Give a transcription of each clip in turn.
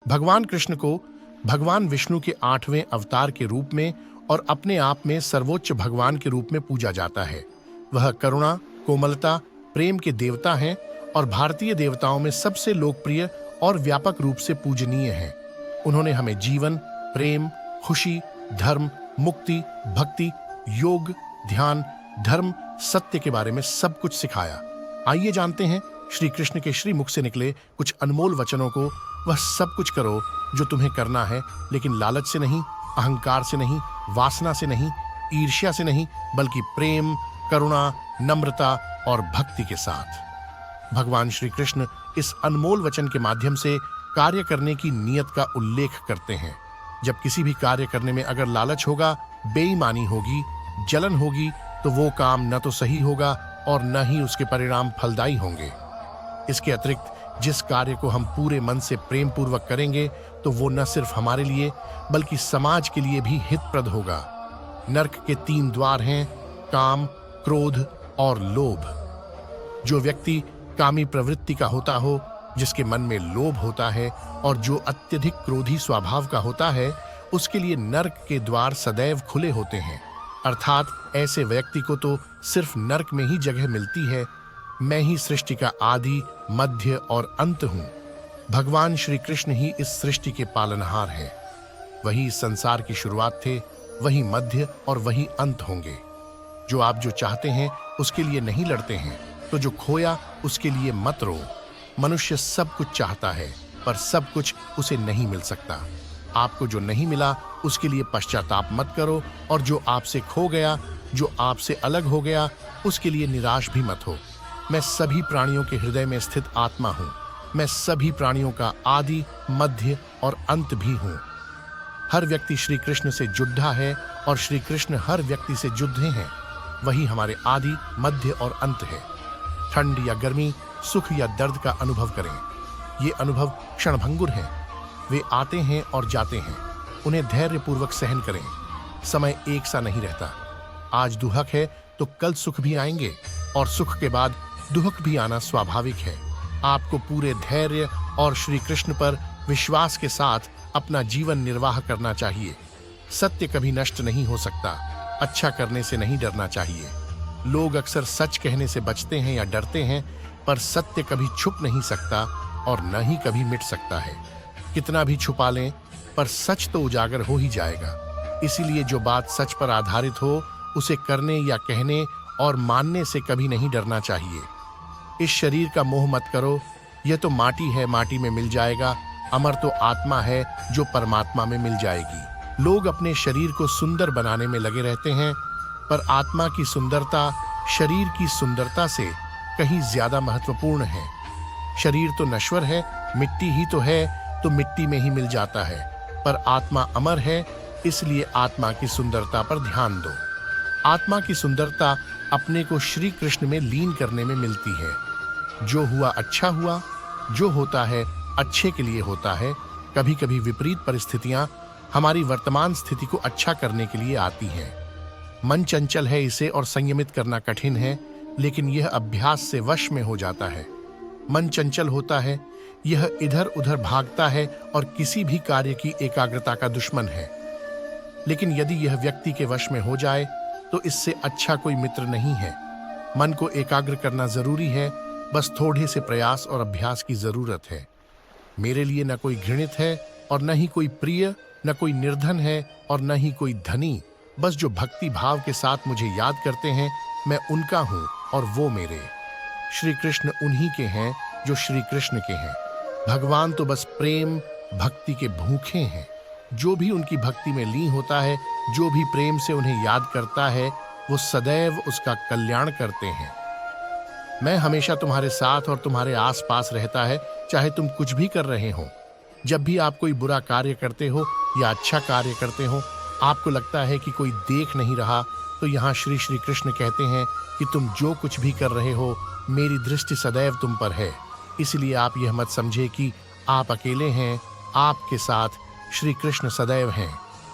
भगवान कृष्ण को भगवान विष्णु के 8वें अवतार के रूप में और अपने आप में सर्वोच्च भगवान के रूप में पूजा जाता है। वह करुणा, कोमलता, प्रेम के देवता हैं और भारतीय देवताओं में सबसे लोकप्रिय और व्यापक रूप से पूजनीय हैं। उन्होंने हमें जीवन, प्रेम, खुशी, धर्म, मुक्ति, भक्ति, योग, ध्यान, धर्म, सत्य के बारे में सब कुछ सिखाया। आइए जानते हैं श्री कृष्ण के श्री मुख से निकले कुछ अनमोल वचनों को। वह सब कुछ करो जो तुम्हें करना है, लेकिन लालच से नहीं, अहंकार से नहीं, वासना से नहीं, ईर्ष्या से नहीं, बल्कि प्रेम, करुणा, नम्रता और भक्ति के साथ। भगवान श्री कृष्ण इस अनमोल वचन के माध्यम से कार्य करने की नीयत का उल्लेख करते हैं। जब किसी भी कार्य करने में अगर लालच होगा, बेईमानी होगी, जलन होगी, तो वो काम न तो सही होगा और न ही उसके परिणाम फलदायी होंगे। इसके अतिरिक्त जिस कार्य को हम पूरे मन से प्रेम पूर्वक करेंगे, तो वो न सिर्फ हमारे लिए बल्कि समाज के लिए भी हितप्रद होगा। नरक के 3 द्वार हैं: काम, क्रोध और लोभ। जो व्यक्ति कामी प्रवृत्ति का होता हो, जिसके मन में लोभ होता है और जो अत्यधिक क्रोधी स्वभाव का होता है, उसके लिए नरक के द्वार सदैव खुले होते हैं। अर्थात ऐसे व्यक्ति को तो सिर्फ नरक में ही जगह मिलती है। मैं ही सृष्टि का आदि, मध्य और अंत हूँ। भगवान श्री कृष्ण ही इस सृष्टि के पालनहार हैं। वही इस संसार की शुरुआत थे, वही मध्य और वही अंत होंगे। जो आप जो चाहते हैं उसके लिए नहीं लड़ते हैं, तो जो खोया उसके लिए मत रो। मनुष्य सब कुछ चाहता है, पर सब कुछ उसे नहीं मिल सकता। आपको जो नहीं मिला उसके लिए पश्चाताप मत करो, और जो आपसे खो गया, जो आपसे अलग हो गया, उसके लिए निराश भी मत हो। मैं सभी प्राणियों के हृदय में स्थित आत्मा हूँ। मैं सभी प्राणियों का आदि, मध्य और अंत भी हूँ। हर व्यक्ति श्री कृष्ण से जुड़ा है और श्री कृष्ण हर व्यक्ति से जुड़े हैं। वही हमारे आदि, मध्य और अंत है। ठंड या गर्मी, सुख या दर्द का अनुभव करें। ये अनुभव क्षणभंगुर हैं। वे आते हैं और जाते हैं। उन्हें धैर्यपूर्वक सहन करें। समय एक सा नहीं रहता। आज दुख है तो कल सुख भी आएंगे, और सुख के बाद दुख भी आना स्वाभाविक है। आपको पूरे धैर्य और श्री कृष्ण पर विश्वास के साथ अपना जीवन निर्वाह करना चाहिए। सत्य कभी नष्ट नहीं हो सकता। अच्छा करने से नहीं डरना चाहिए। लोग अक्सर सच कहने से बचते हैं या डरते हैं, पर सत्य कभी छुप नहीं सकता और न ही कभी मिट सकता है। कितना भी छुपा लें, पर सच तो उजागर हो ही जाएगा। इसीलिए जो बात सच पर आधारित हो, उसे करने या कहने और मानने से कभी नहीं डरना चाहिए। इस शरीर का मोह मत करो। यह तो माटी है, माटी में मिल जाएगा। अमर तो आत्मा है, जो परमात्मा में मिल जाएगी। लोग अपने शरीर को सुंदर बनाने में लगे रहते हैं, पर आत्मा की सुंदरता शरीर की सुंदरता से कहीं ज्यादा महत्वपूर्ण है। शरीर तो नश्वर है, मिट्टी ही तो है, तो मिट्टी में ही मिल जाता है। पर आत्मा अमर है, इसलिए आत्मा की सुंदरता पर ध्यान दो। आत्मा की सुंदरता अपने को श्री कृष्ण में लीन करने में मिलती है। जो हुआ अच्छा हुआ, जो होता है अच्छे के लिए होता है। कभी कभी विपरीत परिस्थितियां हमारी वर्तमान स्थिति को अच्छा करने के लिए आती हैं। मन चंचल है, इसे और संयमित करना कठिन है, लेकिन यह अभ्यास से वश में हो जाता है। मन चंचल होता है, यह इधर उधर भागता है और किसी भी कार्य की एकाग्रता का दुश्मन है। लेकिन यदि यह व्यक्ति के वश में हो जाए, तो इससे अच्छा कोई मित्र नहीं है। मन को एकाग्र करना जरूरी है, बस थोड़े से प्रयास और अभ्यास की जरूरत है। मेरे लिए न कोई घृणित है और न ही कोई प्रिय, न कोई निर्धन है और न ही कोई धनी। बस जो भक्ति भाव के साथ मुझे याद करते हैं, मैं उनका हूँ और वो मेरे। श्री कृष्ण उन्हीं के हैं जो श्री कृष्ण के हैं। भगवान तो बस प्रेम भक्ति के भूखे हैं। जो भी उनकी भक्ति में लीन होता है, जो भी प्रेम से उन्हें याद करता है, वो सदैव उसका कल्याण करते हैं। मैं हमेशा तुम्हारे साथ और तुम्हारे आसपास रहता है, चाहे तुम कुछ भी कर रहे हो। जब भी आप कोई बुरा कार्य करते हो या अच्छा कार्य करते हो, आपको लगता है कि कोई देख नहीं रहा, तो यहाँ श्री श्री कृष्ण कहते हैं कि तुम जो कुछ भी कर रहे हो, मेरी दृष्टि सदैव तुम पर है। इसलिए आप यह मत समझे कि आप अकेले हैं। आपके साथ श्री कृष्ण सदैव हैं।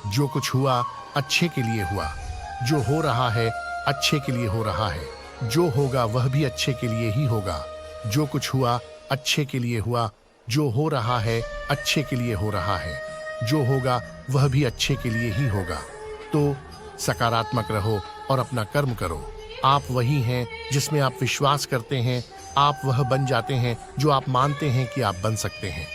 जो कुछ हुआ अच्छे के लिए हुआ। जो हो रहा है अच्छे के लिए हो रहा है। जो होगा वह भी अच्छे के लिए ही होगा। जो कुछ हुआ अच्छे के लिए हुआ जो हो रहा है अच्छे के लिए हो रहा है, जो होगा वह भी अच्छे के लिए ही होगा। तो सकारात्मक रहो और अपना कर्म करो। आप वही हैं जिसमें आप विश्वास करते हैं, आप वह बन जाते हैं जो आप मानते हैं कि आप बन सकते हैं।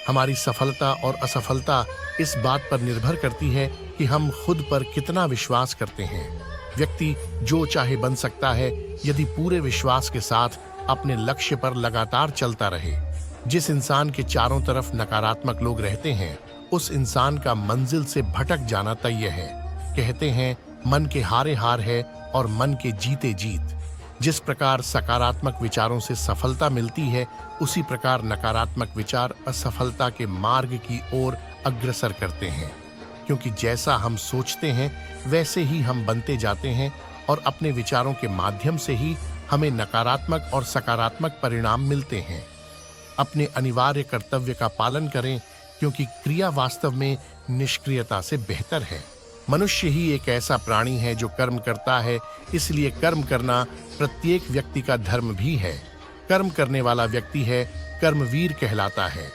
हमारी सफलता और असफलता इस बात पर निर्भर करती है कि हम खुद पर कितना विश्वास करते हैं। व्यक्ति जो चाहे बन सकता है यदि पूरे विश्वास के साथ अपने लक्ष्य पर लगातार चलता रहे। जिस इंसान के चारों तरफ नकारात्मक लोग रहते हैं, उस इंसान का मंजिल से भटक जाना तय है। कहते हैं मन के हारे हार है और मन के जीते जीत। जिस प्रकार सकारात्मक विचारों से सफलता मिलती है, उसी प्रकार नकारात्मक विचार असफलता के मार्ग की ओर अग्रसर करते हैं। क्योंकि जैसा हम सोचते हैं वैसे ही हम बनते जाते हैं और अपने विचारों के माध्यम से ही हमें नकारात्मक और सकारात्मक परिणाम मिलते हैं। अपने अनिवार्य कर्तव्य का पालन करें, क्योंकि क्रिया वास्तव में निष्क्रियता से बेहतर है। मनुष्य ही एक ऐसा प्राणी है जो कर्म करता है, इसलिए कर्म करना प्रत्येक व्यक्ति का धर्म भी है। कर्म करने वाला व्यक्ति है कर्मवीर कहलाता है।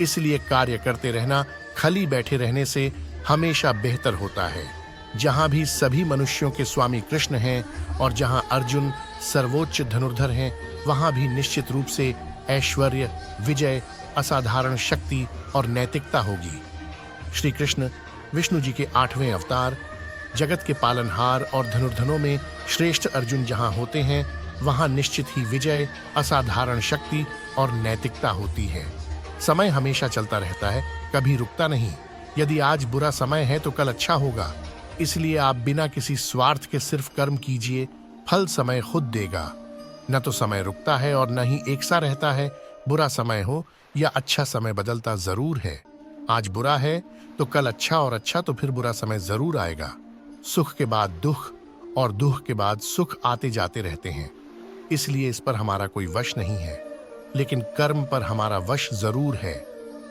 इसलिए कार्य करते रहना खाली बैठे रहने से हमेशा बेहतर होता है। जहाँ भी सभी मनुष्यों के स्वामी कृष्ण हैं और जहाँ अर्जुन सर्वोच्च धनुर्धर हैं, वहाँ भी निश्चित रूप से ऐश्वर्य, विजय, असाधारण शक्ति और नैतिकता होगी। श्री कृष्ण विष्णु जी के 8वें अवतार, जगत के पालनहार और धनुर्धनों में श्रेष्ठ अर्जुन जहाँ होते हैं, वहाँ निश्चित ही विजय, असाधारण शक्ति और नैतिकता होती है। समय हमेशा चलता रहता है, कभी रुकता नहीं। यदि आज बुरा समय है तो कल अच्छा होगा। इसलिए आप बिना किसी स्वार्थ के सिर्फ कर्म कीजिए, फल समय खुद देगा। न तो समय रुकता है और न ही एक सा रहता है। बुरा समय हो या अच्छा समय बदलता जरूर है। आज बुरा है तो कल अच्छा, और अच्छा तो फिर बुरा समय जरूर आएगा। सुख के बाद दुख और दुख के बाद सुख आते जाते रहते हैं। इसलिए इस पर हमारा कोई वश नहीं है, लेकिन कर्म पर हमारा वश जरूर है।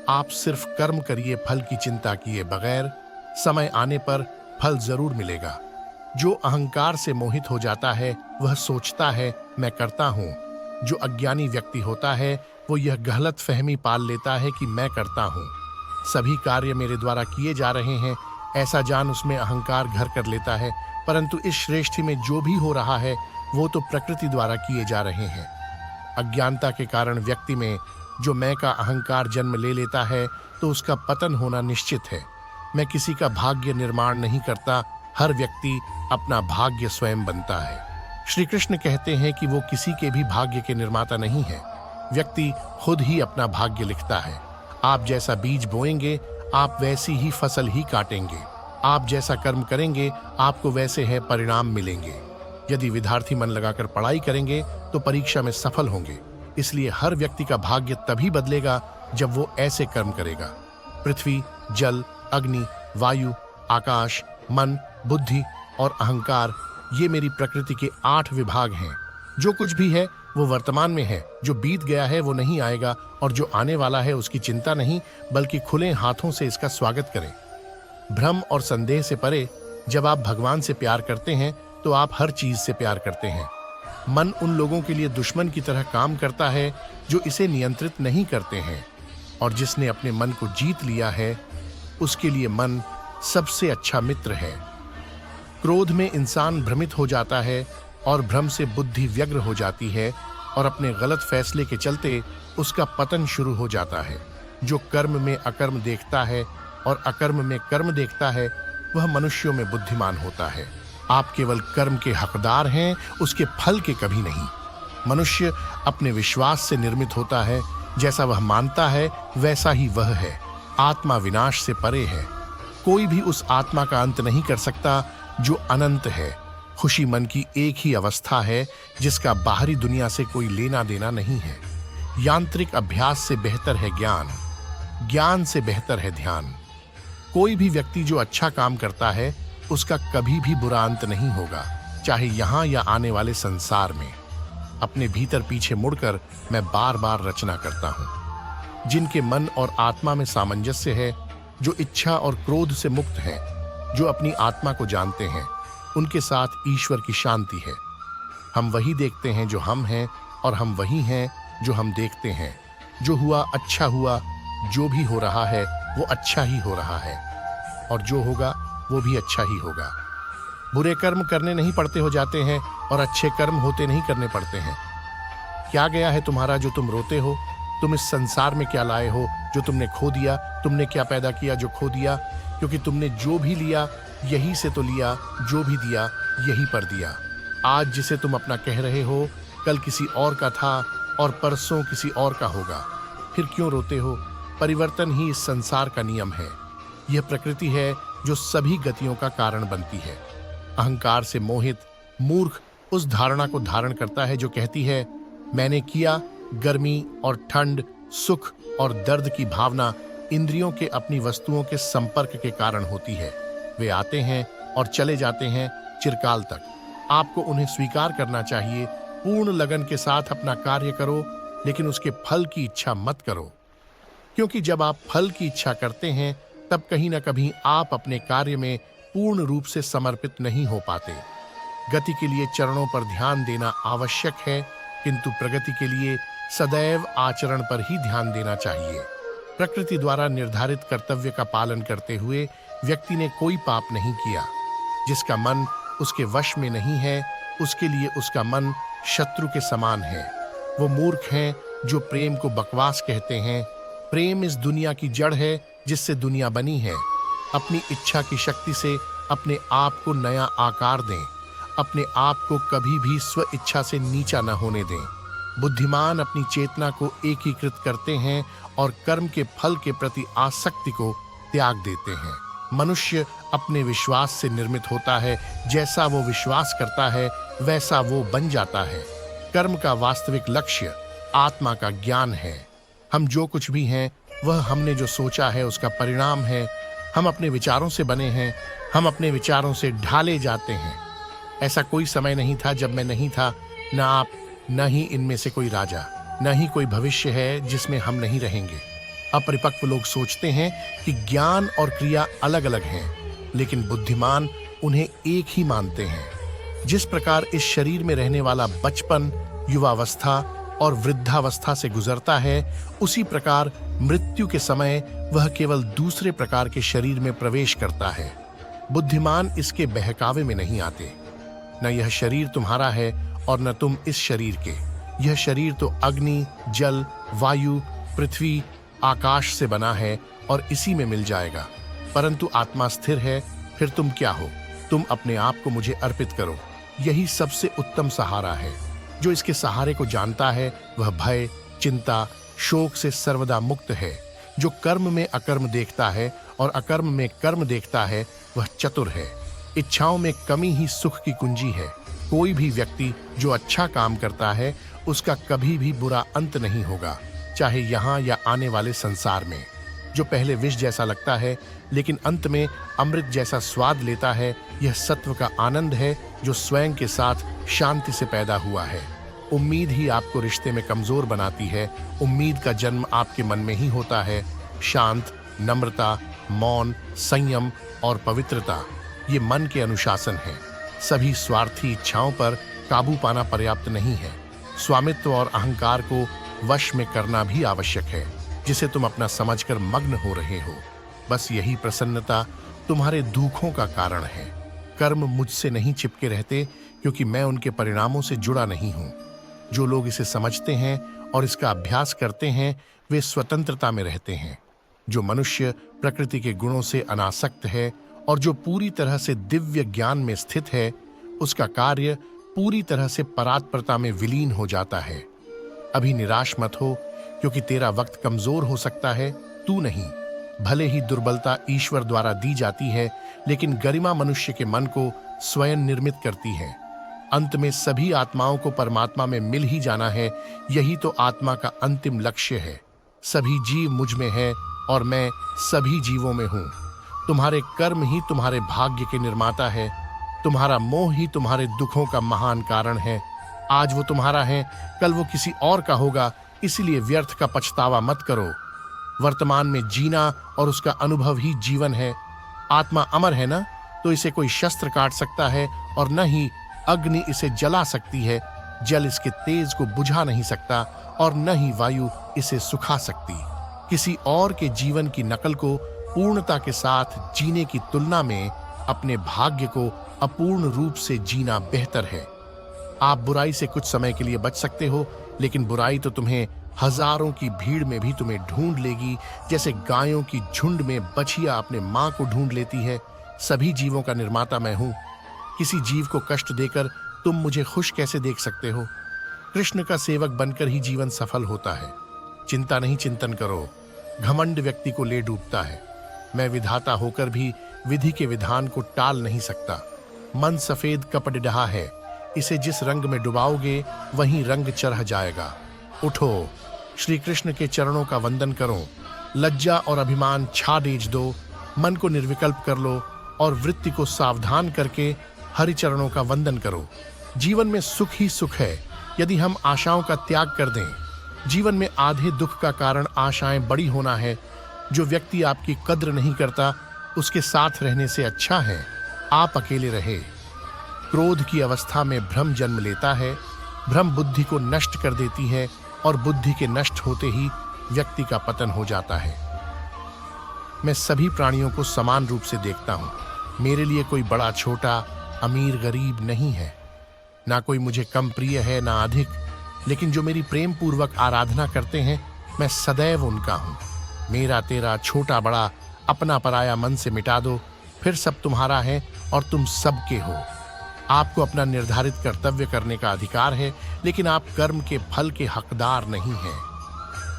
आप सिर्फ कर्म करिए, फल की चिंता किए बगैर। समय आने पर फल जरूर मिलेगा। जो अहंकार से मोहित हो जाता है वह सोचता है मैं करता हूँ। जो अज्ञानी व्यक्ति होता है वो यह गलत फहमी पाल लेता है कि मैं करता हूँ, सभी कार्य मेरे द्वारा किए जा रहे हैं, ऐसा जान उसमें अहंकार घर कर लेता है। परंतु इस श्रेष्ठी में जो भी हो रहा है वो तो प्रकृति द्वारा किए जा रहे हैं। अज्ञानता के कारण व्यक्ति में जो मैं का अहंकार जन्म ले लेता है तो उसका पतन होना निश्चित है। मैं किसी का भाग्य निर्माण नहीं करता, हर व्यक्ति अपना भाग्य स्वयं बनता है। श्री कृष्ण कहते हैं कि वो किसी के भी भाग्य के निर्माता नहीं है। व्यक्ति खुद ही अपना भाग्य लिखता है। आप जैसा बीज बोएंगे आप वैसी ही फसल ही काटेंगे। आप जैसा कर्म करेंगे आपको वैसे है परिणाम मिलेंगे। यदि विद्यार्थी मन लगाकर पढ़ाई करेंगे तो परीक्षा में सफल होंगे। इसलिए हर व्यक्ति का भाग्य तभी बदलेगा जब वो ऐसे कर्म करेगा। पृथ्वी, जल, अग्नि, वायु, आकाश, मन, बुद्धि और अहंकार, ये मेरी प्रकृति के 8 विभाग हैं। जो कुछ भी है वो वर्तमान में है। जो बीत गया है वो नहीं आएगा, और जो आने वाला है उसकी चिंता नहीं, बल्कि खुले हाथों से इसका स्वागत करें। भ्रम और संदेह से परे जब आप भगवान से प्यार करते हैं तो आप हर चीज से प्यार करते हैं। मन उन लोगों के लिए दुश्मन की तरह काम करता है जो इसे नियंत्रित नहीं करते हैं, और जिसने अपने मन को जीत लिया है उसके लिए मन सबसे अच्छा मित्र है। क्रोध में इंसान भ्रमित हो जाता है और भ्रम से बुद्धि व्यग्र हो जाती है, और अपने गलत फैसले के चलते उसका पतन शुरू हो जाता है। जो कर्म में अकर्म देखता है और अकर्म में कर्म देखता है वह मनुष्यों में बुद्धिमान होता है। आप केवल कर्म के हकदार हैं, उसके फल के कभी नहीं। मनुष्य अपने विश्वास से निर्मित होता है, जैसा वह मानता है वैसा ही वह है। आत्मा विनाश से परे है। कोई भी उस आत्मा का अंत नहीं कर सकता जो अनंत है। खुशी मन की एक ही अवस्था है जिसका बाहरी दुनिया से कोई लेना देना नहीं है। यांत्रिक अभ्यास से बेहतर है ज्ञान, ज्ञान से बेहतर है ध्यान। कोई भी व्यक्ति जो अच्छा काम करता है उसका कभी भी बुरा अंत नहीं होगा, चाहे यहाँ या आने वाले संसार में। अपने भीतर पीछे मुड़कर मैं बार बार रचना करता हूँ। जिनके मन और आत्मा में सामंजस्य है, जो इच्छा और क्रोध से मुक्त हैं, जो अपनी आत्मा को जानते हैं, उनके साथ ईश्वर की शांति है। हम वही देखते हैं जो हम हैं, और हम वही हैं जो हम देखते हैं। जो हुआ अच्छा हुआ, जो भी हो रहा है वो अच्छा ही हो रहा है, और जो होगा वो भी अच्छा ही होगा। बुरे कर्म करने नहीं पड़ते हो जाते हैं और अच्छे कर्म होते नहीं करने पड़ते हैं। क्या गया है तुम्हारा जो तुम रोते हो? तुम इस संसार में क्या लाए हो जो तुमने खो दिया? तुमने क्या पैदा किया जो खो दिया? क्योंकि तुमने जो भी लिया यही से तो लिया, जो भी दिया यही पर दिया। आज जिसे तुम अपना कह रहे हो कल किसी और का था और परसों किसी और का होगा। फिर क्यों रोते हो? परिवर्तन ही इस संसार का नियम है। यह प्रकृति है जो सभी गतियों का कारण बनती है। अहंकार से मोहित मूर्ख उस धारणा को धारण करता है जो कहती है मैंने किया। गर्मी और ठंड, सुख और दर्द की भावना इंद्रियों के अपनी वस्तुओं के संपर्क के कारण होती है। वे आते हैं और चले जाते हैं चिरकाल तक। आपको उन्हें स्वीकार करना चाहिए। पूर्ण लगन के साथ अपना कार्य करो, लेकिन उसके फल की इच्छा मत करो, क्योंकि जब आप फल की इच्छा करते हैं तब कहीं ना कहीं आप अपने कार्य में पूर्ण रूप से समर्पित नहीं हो पाते। गति के लिए चरणों पर ध्यान देना आवश्यक है, किंतु प्रगति के लिए सदैव आचरण पर ही ध्यान देना चाहिए। प्रकृति द्वारा निर्धारित कर्तव्य का पालन करते हुए व्यक्ति ने कोई पाप नहीं किया। जिसका मन उसके वश में नहीं है, उसके लिए उसका मन शत्रु के समान है। वो मूर्ख हैं जो प्रेम को बकवास कहते हैं। प्रेम इस दुनिया की जड़ है जिससे दुनिया बनी है। अपनी इच्छा की शक्ति से अपने आप को नया आकार दें। अपने आप को कभी भी स्व इच्छा से नीचा न होने दें। बुद्धिमान अपनी चेतना को एकीकृत करते हैं और कर्म के फल के प्रति आसक्ति को त्याग देते हैं। मनुष्य अपने विश्वास से निर्मित होता है। जैसा वो विश्वास करता है वैसा वो बन जाता है। कर्म का वास्तविक लक्ष्य आत्मा का ज्ञान है। हम जो कुछ भी हैं वह हमने जो सोचा है उसका परिणाम है। हम अपने विचारों से बने हैं, हम अपने विचारों से ढाले जाते हैं। ऐसा कोई समय नहीं था जब मैं नहीं था, न आप, न ही इनमें से कोई राजा, न ही कोई भविष्य है जिसमें हम नहीं रहेंगे। अपरिपक्व लोग सोचते हैं कि ज्ञान और क्रिया अलग अलग हैं, लेकिन बुद्धिमान उन्हें एक ही मानते हैं। जिस प्रकार इस शरीर में रहने वाला बचपन, युवावस्था और वृद्धावस्था से गुजरता है, उसी प्रकार मृत्यु के समय वह केवल दूसरे प्रकार के शरीर में प्रवेश करता है। बुद्धिमान इसके बहकावे में नहीं आते। न यह शरीर तुम्हारा है और न तुम इस शरीर के। यह शरीर तो अग्नि, जल, वायु, पृथ्वी, आकाश से बना है और इसी में मिल जाएगा। परंतु आत्मा स्थिर है। फिर तुम क्या हो? तुम अपने आप को मुझे अर्पित करो। यही सबसे उत्तम सहारा है। जो इसके सहारे को जानता है वह भय, चिंता, शोक से सर्वदा मुक्त है। जो कर्म में अकर्म देखता है और अकर्म में कर्म देखता है वह चतुर है। इच्छाओं में कमी ही सुख की कुंजी है। कोई भी व्यक्ति जो अच्छा काम करता है उसका कभी भी बुरा अंत नहीं होगा, चाहे यहाँ या आने वाले संसार में। जो पहले विष जैसा लगता है लेकिन अंत में अमृत जैसा स्वाद लेता है, यह सत्व का आनंद है जो स्वयं के साथ शांति से पैदा हुआ है। उम्मीद ही आपको रिश्ते में कमजोर बनाती है। उम्मीद का जन्म आपके मन में ही होता है। शांत, नम्रता, मौन, संयम और पवित्रता ये मन के अनुशासन है। सभी स्वार्थी इच्छाओं पर काबू पाना पर्याप्त नहीं है। स्वामित्व और अहंकार को वश में करना भी आवश्यक है, जिसे तुम अपना समझकर मग्न हो रहे हो। बस यही प्रसन्नता तुम्हारे दुखों का कारण है। कर्म मुझसे नहीं चिपके रहते क्योंकि मैं उनके परिणामों से जुड़ा नहीं हूं। जो लोग इसे समझते हैं और इसका अभ्यास करते हैं वे स्वतंत्रता में रहते हैं। जो मनुष्य प्रकृति के गुणों से अनासक्त है और जो पूरी तरह से दिव्य ज्ञान में स्थित है, उसका कार्य पूरी तरह से परात्परता में विलीन हो जाता है। अभी निराश मत हो, क्योंकि तेरा वक्त कमजोर हो सकता है, तू नहीं। भले ही दुर्बलता ईश्वर द्वारा दी जाती है, लेकिन गरिमा मनुष्य के मन को स्वयं निर्मित करती है। अंत में सभी आत्माओं को परमात्मा में मिल ही जाना है। यही तो आत्मा का अंतिम लक्ष्य है। सभी जीव मुझ में है और मैं सभी जीवों में हूँ। तुम्हारे कर्म ही तुम्हारे भाग्य के निर्माता है। तुम्हारा मोह ही तुम्हारे दुखों का महान कारण है। आज वो तुम्हारा है, कल वो किसी और का होगा, इसलिए व्यर्थ का पछतावा मत करो। वर्तमान में जीना और उसका अनुभव ही जीवन है। आत्मा अमर है ना, तो इसे कोई शस्त्र काट सकता है और न ही अग्नि इसे जला सकती है। जल इसके तेज को बुझा नहीं सकता और न ही वायु इसे सुखा सकती। किसी और के जीवन की नकल को पूर्णता के साथ जीने की तुलना में अपने भाग्य को अपूर्ण रूप से जीना बेहतर है। आप बुराई से कुछ समय के लिए बच सकते हो, लेकिन बुराई तो तुम्हें हजारों की भीड़ में भी तुम्हें ढूंढ लेगी, जैसे गायों की झुंड में बछिया अपने मां को ढूंढ लेती है। सभी जीवों का निर्माता मैं हूं। किसी जीव को कष्ट देकर तुम मुझे खुश कैसे देख सकते हो? कृष्ण का सेवक बनकर ही जीवन सफल होता है। चिंता नहीं, चिंतन करो। घमंड व्यक्ति को ले डूबता है। मैं विधाता होकर भी विधि के विधान को टाल नहीं सकता। मन सफेद कपट डहा है, इसे जिस रंग में डुबाओगे वहीं रंग चढ़ जाएगा। उठो, श्री कृष्ण के चरणों का वंदन करो। लज्जा और अभिमान छा डेज दो, मन को निर्विकल्प कर लो और वृत्ति को सावधान करके हरि चरणों का वंदन करो। जीवन में सुख ही सुख है यदि हम आशाओं का त्याग कर दें। जीवन में आधे दुख का कारण आशाएं बड़ी होना है। जो व्यक्ति आपकी कद्र नहीं करता, उसके साथ रहने से अच्छा है आप अकेले रहे। क्रोध की अवस्था में भ्रम जन्म लेता है। भ्रम बुद्धि को नष्ट कर देती है और बुद्धि के नष्ट होते ही व्यक्ति का पतन हो जाता है। मैं सभी प्राणियों को समान रूप से देखता हूँ। मेरे लिए कोई बड़ा छोटा, अमीर गरीब नहीं है। ना कोई मुझे कम प्रिय है ना अधिक, लेकिन जो मेरी प्रेम पूर्वक आराधना करते हैं मैं सदैव उनका हूँ। मेरा तेरा छोटा बड़ा अपना पराया मन से मिटा दो, फिर सब तुम्हारा है और तुम सबके हो। आपको अपना निर्धारित कर्तव्य करने का अधिकार है, लेकिन आप कर्म के फल के हकदार नहीं हैं।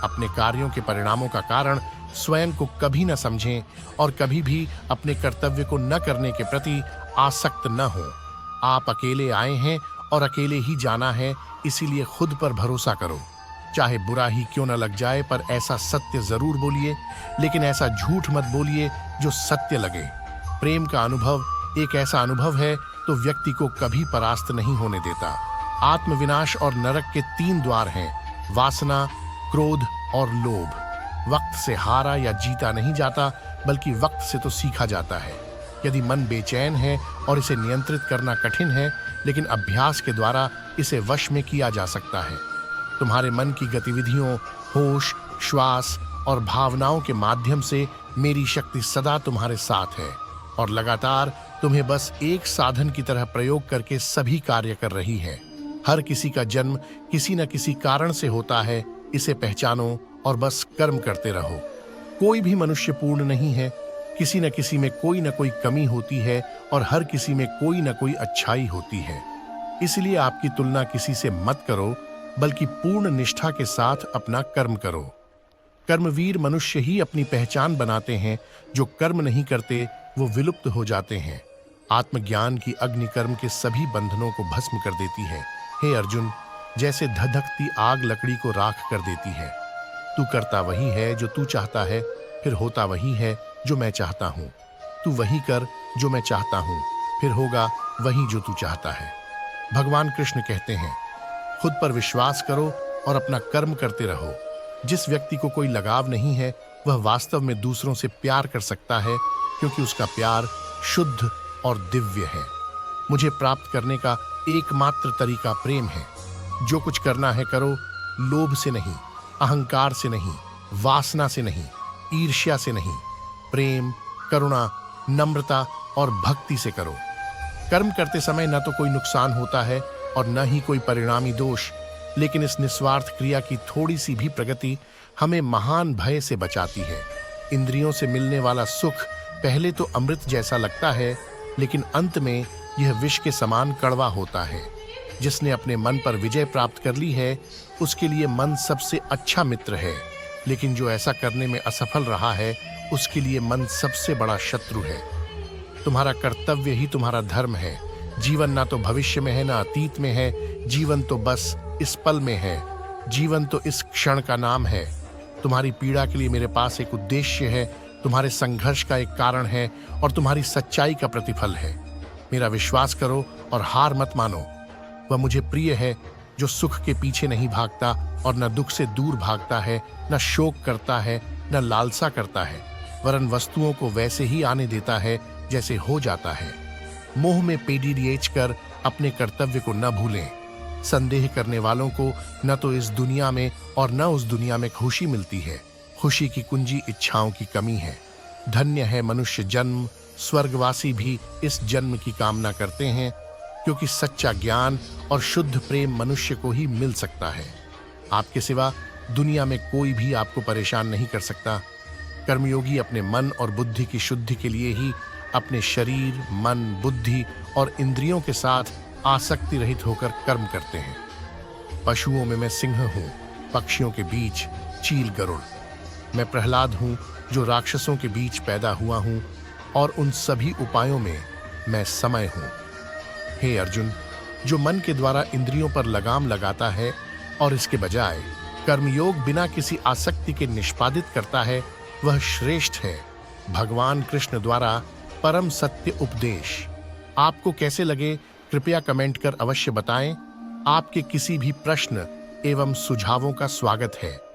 अपने कार्यों के परिणामों का कारण स्वयं को कभी न समझें और कभी भी अपने कर्तव्य को न करने के प्रति आसक्त न हो। आप अकेले आए हैं और अकेले ही जाना है, इसीलिए खुद पर भरोसा करो। चाहे बुरा ही क्यों न लग जाए, पर ऐसा सत्य जरूर बोलिए, लेकिन ऐसा झूठ मत बोलिए जो सत्य लगे। प्रेम का अनुभव एक ऐसा अनुभव है तो व्यक्ति को कभी परास्त नहीं होने देता। आत्मविनाश और नरक के 3 द्वार हैं, वासना, क्रोध और लोभ। वक्त से हारा या जीता नहीं जाता, बल्कि वक्त से तो सीखा जाता है। यदि मन बेचैन है और इसे नियंत्रित करना कठिन है, लेकिन अभ्यास के द्वारा इसे वश में किया जा सकता है। तुम्हारे मन की गतिविधियों, होश, श्वास और भावनाओं के माध्यम से मेरी शक्ति सदा तुम्हारे साथ है और लगातार तुम्हें बस एक साधन की तरह प्रयोग करके सभी कार्य कर रही है। हर किसी का जन्म किसी न किसी कारण से होता है, इसे पहचानो और बस कर्म करते रहो। कोई भी मनुष्य पूर्ण नहीं है। किसी न किसी में कोई न कोई कमी होती है और हर किसी में कोई न कोई अच्छाई होती है। इसलिए आपकी तुलना किसी से मत करो, बल्कि पूर्ण निष्ठा के साथ अपना कर्म करो। कर्मवीर मनुष्य ही अपनी पहचान बनाते हैं। जो कर्म नहीं करते वो विलुप्त हो जाते हैं। आत्मज्ञान की अग्नि कर्म के सभी बंधनों को भस्म कर देती है। हे अर्जुन, जैसे धधकती आग लकड़ी को राख कर देती है। तू करता वही है जो तू चाहता है, फिर होता वही है जो मैं चाहता हूँ। तू वही कर जो मैं चाहता हूँ, फिर होगा वही जो तू चाहता है। भगवान कृष्ण कहते हैं, खुद पर विश्वास करो और अपना कर्म करते रहो। जिस व्यक्ति को कोई लगाव नहीं है, वह वास्तव में दूसरों से प्यार कर सकता है, क्योंकि उसका प्यार शुद्ध और दिव्य है। मुझे प्राप्त करने का एकमात्र तरीका प्रेम है। जो कुछ करना है करो, लोभ से नहीं, अहंकार से नहीं, वासना से नहीं, ईर्ष्या से नहीं। प्रेम, करुणा, नम्रता और भक्ति से करो। कर्म करते समय न तो कोई नुकसान होता है और न ही कोई परिणामी दोष, लेकिन इस निस्वार्थ क्रिया की थोड़ी सी भी प्रगति हमें महान भय से बचाती है। इंद्रियों से मिलने वाला सुख पहले तो अमृत जैसा लगता है, लेकिन अंत में यह विष के समान कड़वा होता है। जिसने अपने मन पर विजय प्राप्त कर ली है, उसके लिए मन सबसे अच्छा मित्र है, लेकिन जो ऐसा करने में असफल रहा है, उसके लिए मन सबसे बड़ा शत्रु है। तुम्हारा कर्तव्य ही तुम्हारा धर्म है। जीवन ना तो भविष्य में है ना अतीत में है, जीवन तो बस इस पल में है। जीवन तो इस क्षण का नाम है। तुम्हारी पीड़ा के लिए मेरे पास एक उद्देश्य है, तुम्हारे संघर्ष का एक कारण है और तुम्हारी सच्चाई का प्रतिफल है। मेरा विश्वास करो और हार मत मानो। वह मुझे प्रिय है जो सुख के पीछे नहीं भागता और न दुख से दूर भागता है, न शोक करता है, न लालसा करता है, वरन वस्तुओं को वैसे ही आने देता है जैसे हो जाता है। मोह में पेडी कर अपने कर्तव्य को न भूलें। संदेह करने वालों को न तो इस दुनिया में और न उस दुनिया में खुशी मिलती है। खुशी की कुंजी इच्छाओं की कमी है। धन्य है मनुष्य जन्म, स्वर्गवासी भी इस जन्म की कामना करते हैं, क्योंकि सच्चा ज्ञान और शुद्ध प्रेम मनुष्य को ही मिल सकता है। आपके सिवा दुनिया में कोई भी आपको परेशान नहीं कर सकता। कर्मयोगी अपने मन और बुद्धि की शुद्धि के लिए ही अपने शरीर, मन, बुद्धि और इंद्रियों के साथ आसक्ति रहित होकर कर्म करते हैं। पशुओं में मैं सिंह हूँ, पक्षियों के बीच चील गरुड़। मैं प्रहलाद हूँ जो राक्षसों के बीच पैदा हुआ हूँ, और उन सभी उपायों में मैं समय हूँ। हे अर्जुन, जो मन के द्वारा इंद्रियों पर लगाम लगाता है और इसके बजाय कर्मयोग बिना किसी आसक्ति के निष्पादित करता है, वह श्रेष्ठ है। भगवान कृष्ण द्वारा परम सत्य उपदेश। आपको कैसे लगे कृपया कमेंट कर अवश्य बताएं। आपके किसी भी प्रश्न एवं सुझावों का स्वागत है।